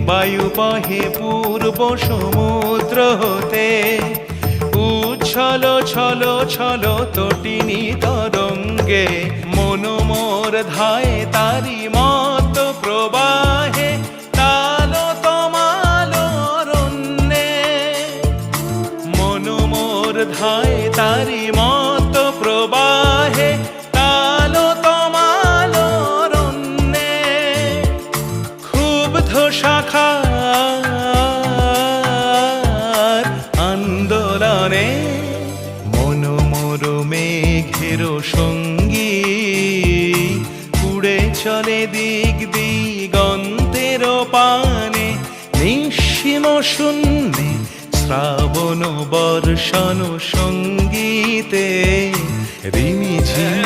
বায়ু বহে পূর্ব সমুদ্র হতে, উচ্ছল ছল ছল তটিনী তরঙ্গে, মন মোর ধায় তারি মত প্রবাহে, তালো তমাল অরণ্যে। মন মোর ধায় তারি মত প্রবাহে, তালো তমাল অরণ্যে। ক্ষুব্ধ শাখার আন্দোলনে, মন মোর মেঘের সঙ্গী, উড়ে চলে দিক দিগন্তের পানে। নিঃসীম শূন্যে শ্রাবণ বর্ষণ সঙ্গীতে, রিমিঝিম